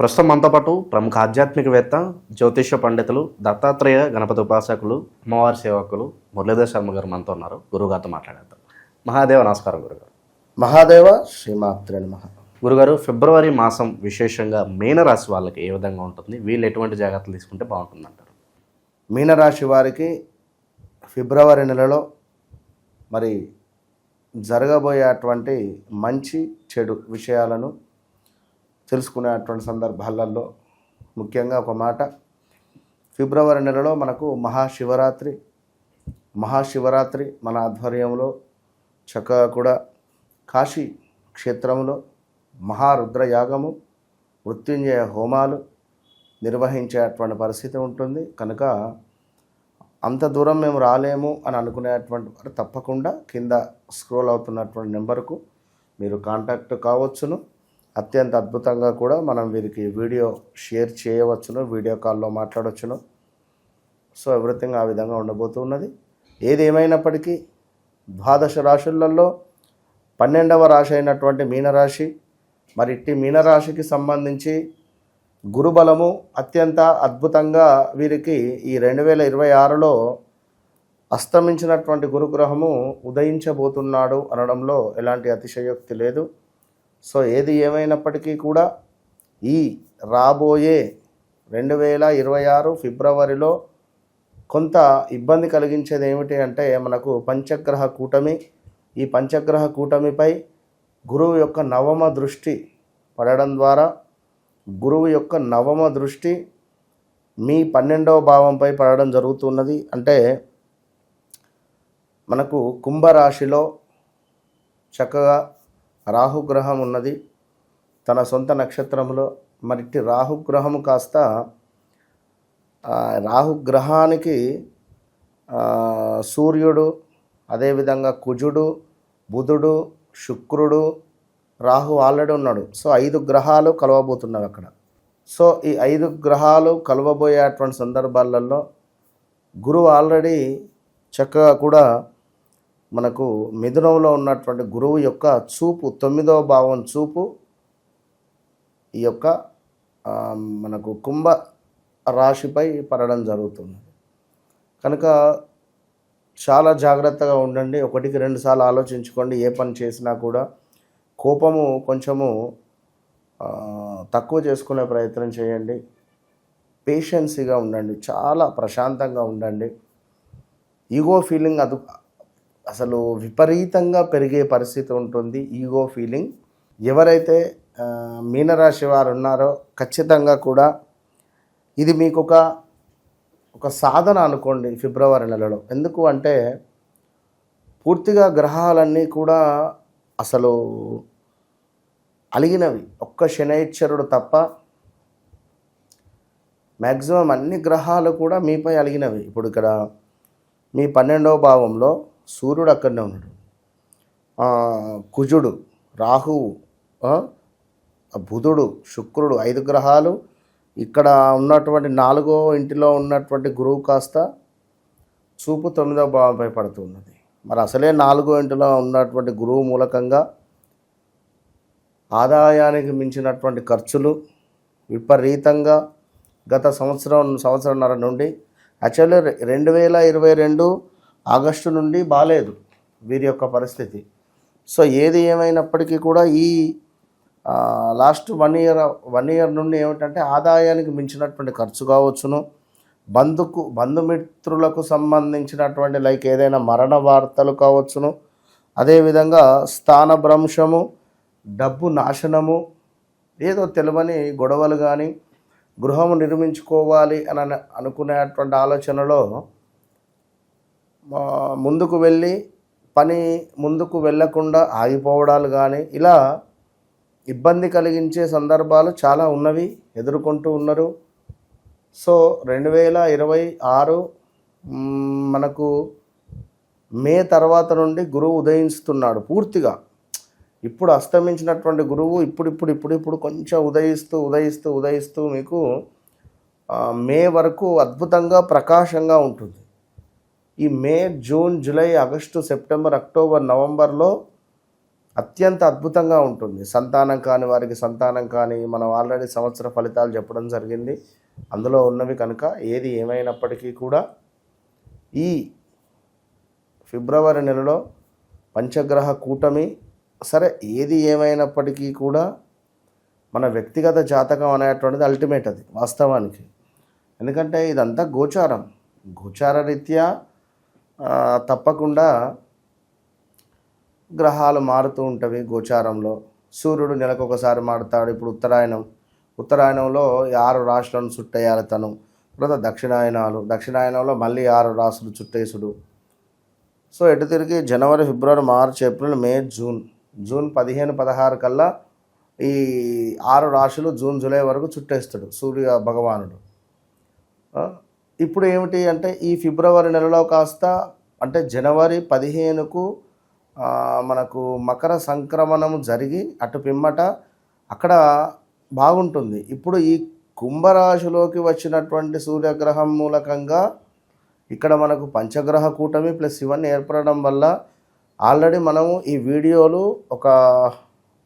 ప్రస్తుతం మనతో పాటు ప్రముఖ ఆధ్యాత్మికవేత్త, జ్యోతిష్య పండితులు, దత్తాత్రేయ గణపతి ఉపాసకులు, అమ్మవారి సేవకులు మురళీధర్ శర్మ గారు మనతో ఉన్నారు. గురుగారితో మాట్లాడేద్దాం. మహాదేవ నమస్కారం గురుగారు. మహాదేవ శ్రీమాత్రే నమః. గురుగారు, ఫిబ్రవరి మాసం విశేషంగా మీనరాశి వాళ్ళకి ఏ విధంగా ఉంటుంది? వీళ్ళు ఎటువంటి జాగ్రత్తలు తీసుకుంటే బాగుంటుంది అంటారు? మీనరాశి వారికి ఫిబ్రవరి నెలలో మరి జరగబోయేటువంటి మంచి చెడు విషయాలను తెలుసుకునేటువంటి సందర్భాలలో ముఖ్యంగా ఒక మాట, ఫిబ్రవరి నెలలో మనకు మహాశివరాత్రి మన ఆధ్వర్యంలో చక్కగా కూడా కాశీ క్షేత్రంలో మహారుద్ర యాగము, మృత్యుంజయ హోమాలు నిర్వహించేటువంటి పరిస్థితి ఉంటుంది. కనుక అంత దూరం మేము రాలేము అని అనుకునేటువంటి వారు తప్పకుండా కింద స్క్రోల్ అవుతున్నటువంటి నెంబర్కు మీరు కాంటాక్ట్ కావచ్చును. అత్యంత అద్భుతంగా కూడా మనం వీరికి వీడియో షేర్ చేయవచ్చును, వీడియో కాల్లో మాట్లాడవచ్చును. సో ఎవ్రీథింగ్ ఆ విధంగా ఉండబోతున్నది. ఏది ఏమైనప్పటికీ 12 రాశులలో 12వ రాశి అయినటువంటి మీనరాశి, మరి ఇట్టి మీనరాశికి సంబంధించి గురుబలము అత్యంత అద్భుతంగా వీరికి ఈ 2026లో అస్తమించినటువంటి గురుగ్రహము ఉదయించబోతున్నాడు అనడంలో ఎలాంటి అతిశయోక్తి లేదు. సో ఏది ఏమైనప్పటికీ కూడా ఈ రాబోయే 2026 ఫిబ్రవరిలో కొంత ఇబ్బంది కలిగించేది ఏమిటి అంటే మనకు పంచగ్రహ కూటమి. ఈ పంచగ్రహ కూటమిపై గురువు యొక్క నవమ దృష్టి పడడం ద్వారా గురువు యొక్క నవమ దృష్టి మీ 12వ భావంపై పడడం జరుగుతున్నది. అంటే మనకు కుంభరాశిలో చక్కగా రాహుగ్రహం ఉన్నది తన సొంత నక్షత్రంలో. మరిట్టి రాహుగ్రహము కాస్త రాహుగ్రహానికి సూర్యుడు, అదేవిధంగా కుజుడు, బుధుడు, శుక్రుడు, రాహు ఆల్రెడీ ఉన్నాడు. సో 5 గ్రహాలు కలవబోతున్నవి అక్కడ. సో ఈ 5 గ్రహాలు కలవబోయేటువంటి సందర్భాలలో గురువు ఆల్రెడీ చక్కగా కూడా మనకు మిథునంలో ఉన్నటువంటి గురువు యొక్క చూపు 9వ భావం చూపు ఈ యొక్క మనకు కుంభ రాశిపై పడడం జరుగుతుంది. కనుక చాలా జాగ్రత్తగా ఉండండి. 1కి 2 సార్లు ఆలోచించుకోండి. ఏ పని చేసినా కూడా కోపము కొంచెము తక్కువ చేసుకునే ప్రయత్నం చేయండి. పేషెన్సీగా ఉండండి, చాలా ప్రశాంతంగా ఉండండి. ఈగో ఫీలింగ్ అసలు విపరీతంగా పెరిగే పరిస్థితి ఉంటుంది. ఈగో ఫీలింగ్ ఎవరైతే మీనరాశి వారు ఉన్నారో ఖచ్చితంగా కూడా ఇది మీకు ఒక సాధన అనుకోండి ఫిబ్రవరి నెలలో. ఎందుకు అంటే పూర్తిగా గ్రహాలన్నీ కూడా అసలు అలిగినవి. ఒక్క శనైశ్వరుడు తప్ప మ్యాక్సిమం అన్ని గ్రహాలు కూడా మీపై అలిగినవి. ఇప్పుడు ఇక్కడ మీ 12వ భావంలో సూర్యుడు అక్కడనే ఉన్నాడు, కుజుడు, రాహువు, బుధుడు, శుక్రుడు, 5 గ్రహాలు. ఇక్కడ ఉన్నటువంటి 4వ ఇంటిలో ఉన్నటువంటి గురువు కాస్త చూపు 9వ భావంపై పడుతున్నది. మరి అసలే 4వ ఇంటిలో ఉన్నటువంటి గురువు మూలకంగా ఆదాయానికి మించినటువంటి ఖర్చులు విపరీతంగా గత సంవత్సరంన్నర నుండి, యాక్చువల్లీ 2022 ఆగస్టు నుండి బాలేదు వీరి యొక్క పరిస్థితి. సో ఏది ఏమైనప్పటికీ కూడా ఈ లాస్ట్ 1 ఇయర్ నుండి ఏమిటంటే ఆదాయానికి మించినటువంటి ఖర్చు కావచ్చును, బంధుమిత్రులకు సంబంధించినటువంటి లైక్ ఏదైనా మరణ వార్తలు కావచ్చును, అదేవిధంగా స్థానభ్రంశము, డబ్బు నాశనము, ఏదో తెలియని గొడవలు కానీ, గృహము నిర్మించుకోవాలి అని అనుకునేటువంటి ఆలోచనలో ముందుకు వెళ్ళి పని ముందుకు వెళ్ళకుండా ఆగిపోవడాలు కానీ ఇలా ఇబ్బంది కలిగించే సందర్భాలు చాలా ఉన్నవి, ఎదుర్కొంటూ ఉన్నారు. సో 2026 మనకు మే తర్వాత నుండి గురువు ఉదయిస్తున్నాడు పూర్తిగా. ఇప్పుడు అస్తమించినటువంటి గురువు ఇప్పుడు కొంచెం ఉదయిస్తూ మీకు మే వరకు అద్భుతంగా ప్రకాశంగా ఉంటుంది. ఈ May, June, July, August, September, October, నవంబర్లో అత్యంత అద్భుతంగా ఉంటుంది. సంతానం కాని వారికి సంతానం కానీ, మనం ఆల్రెడీ సంవత్సర ఫలితాలు చెప్పడం జరిగింది. అందులో ఉన్నవి కనుక ఏది ఏమైనప్పటికీ కూడా ఈ ఫిబ్రవరి నెలలో పంచగ్రహ కూటమి సరే ఏది ఏమైనప్పటికీ కూడా మన వ్యక్తిగత జాతకం అనేటువంటిది అల్టిమేట్, అది వాస్తవానికి. ఎందుకంటే ఇదంతా గోచార రీత్యా తప్పకుండా గ్రహాలు మారుతూ ఉంటవి గోచారంలో. సూర్యుడు నెలకు ఒకసారి మారుతాడు. ఇప్పుడు ఉత్తరాయణంలో 6 రాశులను చుట్టేయాలి తను. తర్వాత దక్షిణాయనంలో మళ్ళీ 6 రాశులు చుట్టేసుడు. సో ఎటు తిరిగి జనవరి, ఫిబ్రవరి, మార్చ్, ఏప్రిల్, మే, జూన్ 15, 16 కల్లా ఈ 6 రాశులు జూన్, జూలై వరకు చుట్టేస్తాడు సూర్య భగవానుడు. ఇప్పుడు ఏమిటి అంటే ఈ ఫిబ్రవరి నెలలో కాస్త అంటే జనవరి 15కు మనకు మకర సంక్రమణము జరిగి అటు పిమ్మట అక్కడ బాగుంటుంది. ఇప్పుడు ఈ కుంభరాశిలోకి వచ్చినటువంటి సూర్యగ్రహం మూలకంగా ఇక్కడ మనకు పంచగ్రహ కూటమి ప్లస్ ఇవన్నీ ఏర్పడడం వల్ల ఆల్రెడీ మనము ఈ వీడియోలు ఒక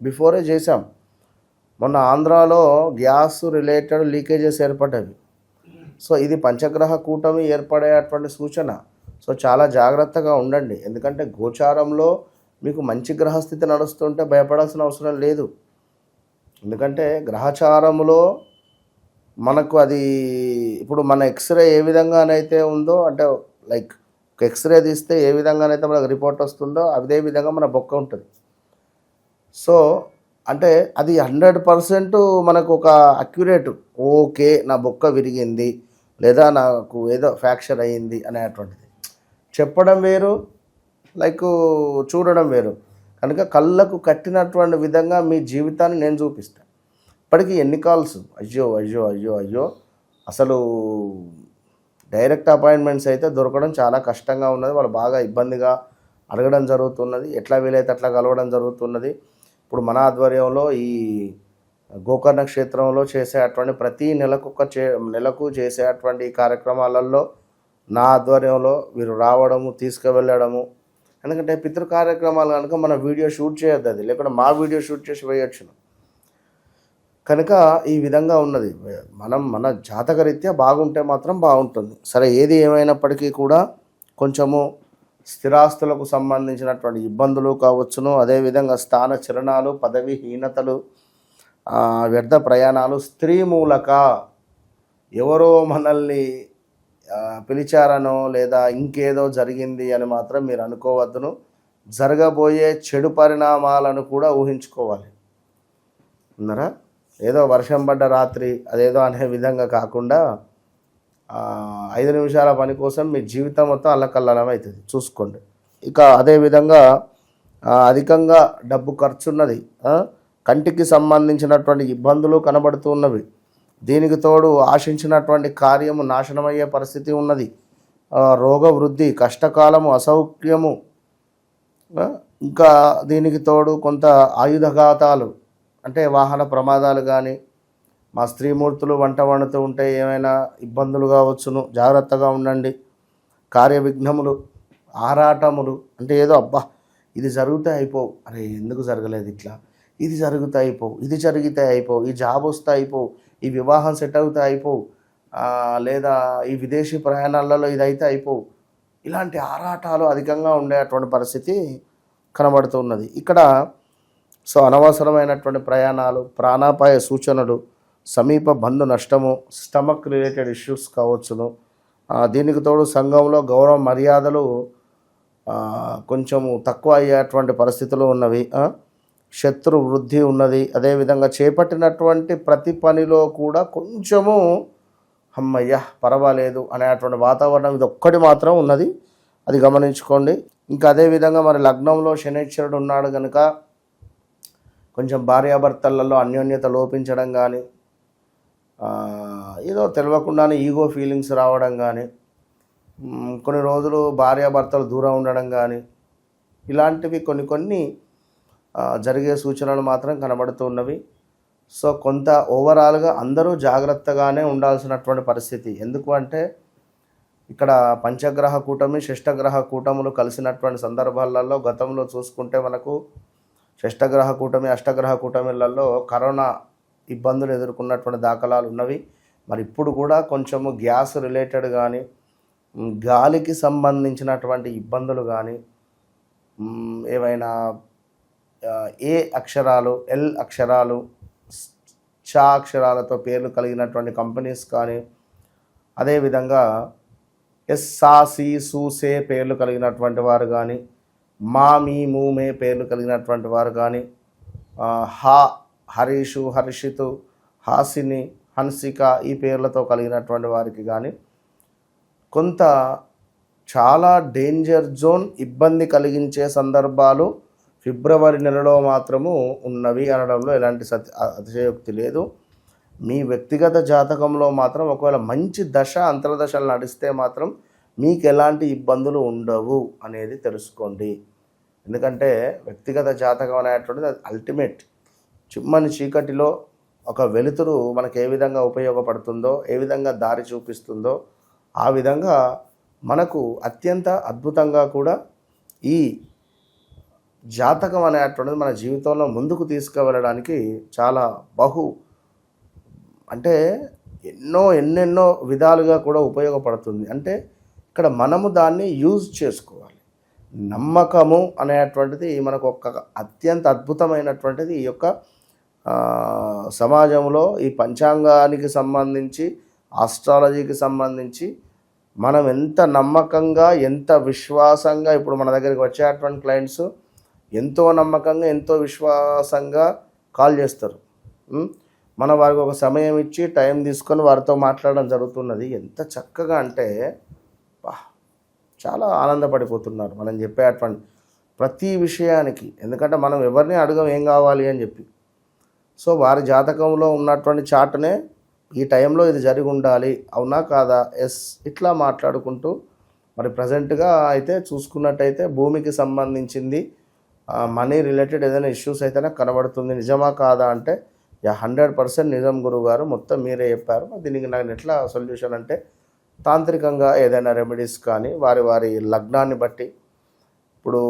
బిఫోరే చేసాం. మొన్న ఆంధ్రాలో గ్యాస్ రిలేటెడ్ లీకేజెస్ ఏర్పడ్డవి. సో ఇది పంచగ్రహ కూటమి ఏర్పడేటువంటి సూచన. సో చాలా జాగ్రత్తగా ఉండండి. ఎందుకంటే గోచారంలో మీకు మంచి గ్రహస్థితి నడుస్తుంటే భయపడాల్సిన అవసరం లేదు. ఎందుకంటే గ్రహచారములో మనకు అది ఇప్పుడు మన ఎక్స్రే ఏ విధంగానైతే ఉందో, అంటే లైక్ ఒక ఎక్స్రే తీస్తే ఏ విధంగానైతే మనకు రిపోర్ట్ వస్తుందో అదే విధంగా మన బొక్క ఉంటుంది. సో అంటే అది 100% మనకు ఒక అక్యురేట్, ఓకే నా బొక్క విరిగింది లేదా నాకు ఏదో ఫ్రాక్చర్ అయ్యింది అనేటువంటిది చెప్పడం వేరు, లైక్ చూడడం వేరు. కనుక కళ్ళకు కట్టినటువంటి విధంగా మీ జీవితాన్ని నేను చూపిస్తాను. ఇప్పటికీ ఎన్ని కాల్స్, అయ్యో అసలు డైరెక్ట్ అపాయింట్మెంట్స్ అయితే దొరకడం చాలా కష్టంగా ఉన్నది. వాళ్ళు బాగా ఇబ్బందిగా అడగడం జరుగుతున్నది. ఎట్లా వీలైతే అట్లా కలవడం జరుగుతున్నది. ఇప్పుడు మన ఆధ్వర్యంలో ఈ గోకర్ణ క్షేత్రంలో చేసేటువంటి ప్రతి నెలకు చేసేటువంటి కార్యక్రమాలలో నా ఆధ్వర్యంలో వీరు రావడము, తీసుకువెళ్ళడము. ఎందుకంటే పితృ కార్యక్రమాలు కనుక మన వీడియో షూట్ చేయొద్దు, అది లేకుండా మా వీడియో షూట్ చేసి వేయొచ్చును. కనుక ఈ విధంగా ఉన్నది. మన జాతకరీత్యా బాగుంటే మాత్రం బాగుంటుంది. సరే ఏది ఏమైనప్పటికీ కూడా కొంచెము స్థిరాస్తులకు సంబంధించినటువంటి ఇబ్బందులు కావచ్చును, అదేవిధంగా స్థాన చలనాలు, పదవీహీనతలు, వ్యర్థ ప్రయాణాలు, స్త్రీ మూలక ఎవరో మనల్ని పిలిచారనో లేదా ఇంకేదో జరిగింది అని మాత్రం మీరు అనుకోవద్దును. జరగబోయే చెడు పరిణామాలను కూడా ఊహించుకోవాలి. ఉన్నారా? ఏదో వర్షం పడ్డ రాత్రి అదేదో అనే విధంగా కాకుండా 5 నిమిషాల పని కోసం మీ జీవితం మొత్తం అల్లకల్లం అవుతుంది, చూసుకోండి. ఇక అదేవిధంగా అధికంగా డబ్బు ఖర్చున్నది, కంటికి సంబంధించినటువంటి ఇబ్బందులు కనబడుతున్నవి. దీనికి తోడు ఆశించినటువంటి కార్యము నాశనమయ్యే పరిస్థితి ఉన్నది. రోగ వృద్ధి, కష్టకాలము, అసౌఖ్యము, ఇంకా దీనికి తోడు కొంత ఆయుధఘాతాలు అంటే వాహన ప్రమాదాలు కానీ, మా స్త్రీమూర్తులు వంట వండుతూ ఉంటే ఏమైనా ఇబ్బందులు కావచ్చును, జాగ్రత్తగా ఉండండి. కార్య విఘ్నములు, ఆరాటములు, అంటే ఏదో అబ్బా ఇది జరిగితే అయిపోవు, అరే ఎందుకు జరగలేదు ఇట్లా, ఇది జరిగితే అయిపోవు, ఇది జరిగితే అయిపోవు, ఈ జాబ్ వస్తే అయిపోవు, ఈ వివాహం సెట్ అవుతే అయిపోవు, లేదా ఈ విదేశీ ప్రయాణాలలో ఇదైతే అయిపోవు, ఇలాంటి ఆరాటాలు అధికంగా ఉండేటువంటి పరిస్థితి కనబడుతున్నది ఇక్కడ. సో అనవసరమైనటువంటి ప్రయాణాలు, ప్రాణాపాయ సూచనలు, సమీప బంధు నష్టము, స్టమక్ రిలేటెడ్ ఇష్యూస్ కావచ్చును. దీనికి తోడు సంఘంలో గౌరవ మర్యాదలు కొంచెము తక్కువ అయ్యేటువంటి పరిస్థితులు ఉన్నవి. శత్రు వృద్ధి ఉన్నది. అదేవిధంగా చేపట్టినటువంటి ప్రతి పనిలో కూడా కొంచెము అమ్మయ్య పర్వాలేదు అనేటువంటి వాతావరణం ఇది ఒక్కటి మాత్రం ఉన్నది, అది గమనించుకోండి. ఇంకా అదేవిధంగా మరి లగ్నంలో శనైశ్వరుడు ఉన్నాడు కనుక కొంచెం భార్యాభర్తలలో అన్యోన్యత లోపించడం కానీ, ఏదో తెలియకుండానే ఈగో ఫీలింగ్స్ రావడం కానీ, కొన్ని రోజులు భార్యాభర్తలు దూరం ఉండడం కానీ, ఇలాంటివి కొన్ని జరిగే సూచనలు మాత్రం కనబడుతున్నవి. సో కొంత ఓవరాల్గా అందరూ జాగ్రత్తగానే ఉండాల్సినటువంటి పరిస్థితి. ఎందుకు అంటే ఇక్కడ పంచగ్రహ కూటమి, షష్టగ్రహ కూటములు కలిసినటువంటి సందర్భాలలో గతంలో చూసుకుంటే మనకు షష్టగ్రహ కూటమి అష్టగ్రహ కూటమిలలో కరోనా ఇబ్బందులు ఎదుర్కొన్నటువంటి దాఖలాలు ఉన్నవి. మరి ఇప్పుడు కూడా కొంచెము గ్యాస్ రిలేటెడ్ కానీ గాలికి సంబంధించినటువంటి ఇబ్బందులు కానీ ఏవైనా ఏ అక్షరాలు ఎల్ అక్షరాలు చ అక్షరాలతో పేర్లు కలిగినటువంటి కంపెనీస్ కానీ అదేవిధంగా ఎస్ సా సి సు సే పేర్లు కలిగినటువంటి వారు కానీ మా మీ మూ మే పేర్లు కలిగినటువంటి వారు కానీ హా హరీషు హర్షితు హాసిని హన్సిక ఈ పేర్లతో కలిగినటువంటి వారికి కానీ కొంత చాలా డేంజర్ జోన్ ఇబ్బంది కలిగించే సందర్భాలు ఫిబ్రవరి నెలలో మాత్రము ఉన్నవి అనడంలో ఎలాంటి అతిశయోక్తి లేదు. మీ వ్యక్తిగత జాతకంలో మాత్రం ఒకవేళ మంచి దశ అంతర్దశలు నడిస్తే మాత్రం మీకు ఎలాంటి ఇబ్బందులు ఉండవు అనేది తెలుసుకోండి. ఎందుకంటే వ్యక్తిగత జాతకం అనేటువంటిది అల్టిమేట్. చిమ్మని చీకటిలో ఒక వెలుతురు మనకు ఏ విధంగా ఉపయోగపడుతుందో, ఏ విధంగా దారి చూపిస్తుందో ఆ విధంగా మనకు అత్యంత అద్భుతంగా కూడా ఈ జాతకం అనేటువంటిది మన జీవితంలో ముందుకు తీసుకువెళ్ళడానికి చాలా అంటే ఎన్నెన్నో విధాలుగా కూడా ఉపయోగపడుతుంది. అంటే ఇక్కడ మనము దాన్ని యూజ్ చేసుకోవాలి. నమ్మకము అనేటువంటిది మనకు ఒక అత్యంత అద్భుతమైనటువంటిది. ఈ యొక్క సమాజంలో ఈ పంచాంగానికి సంబంధించి ఆస్ట్రాలజీకి సంబంధించి మనం ఎంత నమ్మకంగా ఎంత విశ్వాసంగా ఇప్పుడు మన దగ్గరికి వచ్చేటువంటి క్లయింట్స్ ఎంతో నమ్మకంగా ఎంతో విశ్వాసంగా కాల్ చేస్తారు. మన వారికి ఒక సమయం ఇచ్చి టైం తీసుకొని వారితో మాట్లాడడం జరుగుతున్నది. ఎంత చక్కగా అంటే చాలా ఆనందపడిపోతున్నారు మనం చెప్పేటువంటి ప్రతి విషయానికి. ఎందుకంటే మనం ఎవరిని అడగం ఏం కావాలి అని చెప్పి. సో వారి జాతకంలో ఉన్నటువంటి చార్ట్నే ఈ టైంలో ఇది జరిగి ఉండాలి, అవునా కాదా, ఎస్ ఇట్లా మాట్లాడుకుంటూ మరి ప్రజెంట్గా అయితే చూసుకున్నట్టయితే భూమికి సంబంధించింది మనీ రిలేటెడ్ ఏదైనా ఇష్యూస్ అయితేనే కనబడుతుంది. నిజమా కాదా అంటే 100% నిజం గురువుగారు, మొత్తం మీరే చెప్పారు. దీనికి నాకు ఎట్లా సొల్యూషన్ అంటే తాంత్రికంగా ఏదైనా రెమెడీస్ కానీ వారి వారి లగ్నాన్ని బట్టి, ఇప్పుడు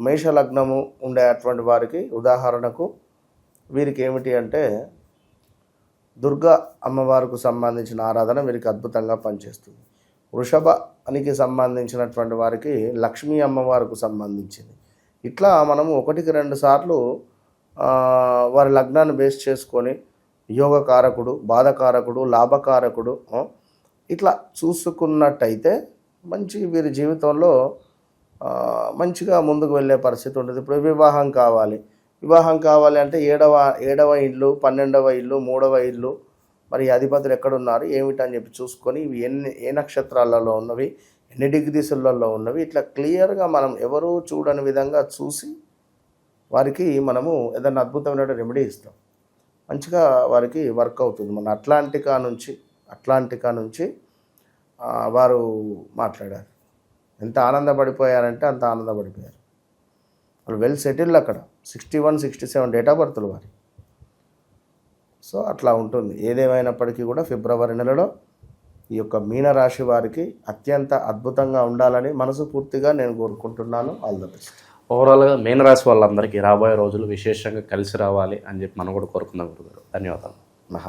మేష లగ్నము ఉండే అటువంటి వారికి ఉదాహరణకు వీరికి ఏమిటి అంటే దుర్గా అమ్మవారికి సంబంధించిన ఆరాధన వీరికి అద్భుతంగా పనిచేస్తుంది. వృషభానికి సంబంధించినటువంటి వారికి లక్ష్మీ అమ్మవారికి సంబంధించింది. ఇట్లా మనము 1-2 సార్లు వారి లగ్నాన్ని బేస్ చేసుకొని యోగకారకుడు, బాధకారకుడు, లాభకారకుడు ఇట్లా చూసుకున్నట్టయితే మంచి వీరి జీవితంలో మంచిగా ముందుకు వెళ్ళే పరిస్థితి ఉంటుంది. ఇప్పుడు వివాహం కావాలి అంటే 7వ ఇల్లు, 12వ ఇల్లు, 3వ ఇల్లు, మరి అధిపతులు ఎక్కడున్నారు ఏమిటని చెప్పి చూసుకొని ఇవి ఏ నక్షత్రాలలో ఉన్నవి, ఎన్ని డిగ్రీసులలో ఉన్నవి, ఇట్లా క్లియర్గా మనం ఎవరూ చూడని విధంగా చూసి వారికి మనము ఏదైనా అద్భుతమైన రెమెడీ ఇస్తాం. మంచిగా వారికి వర్క్ అవుతుంది. మన అట్లాంటికా నుంచి వారు మాట్లాడారు. ఎంత ఆనందపడిపోయారంటే అంత ఆనందపడిపోయారు. వాళ్ళు వెల్ సెటిల్డ్ అక్కడ. 61, 67 డేట్ ఆఫ్ బర్త్లు వారి. సో అట్లా ఉంటుంది. ఏదేమైనప్పటికీ కూడా ఫిబ్రవరి నెలలో ఈ యొక్క మీనరాశి వారికి అత్యంత అద్భుతంగా ఉండాలని మనస్ఫూర్తిగా నేను కోరుకుంటున్నాను. All the best. ఓవరాల్గా మీనరాశి వాళ్ళందరికీ రాబోయే రోజులు విశేషంగా కలిసి రావాలి అని చెప్పి మనం కూడా కోరుకుందాం గురుగారు. ధన్యవాదాలు.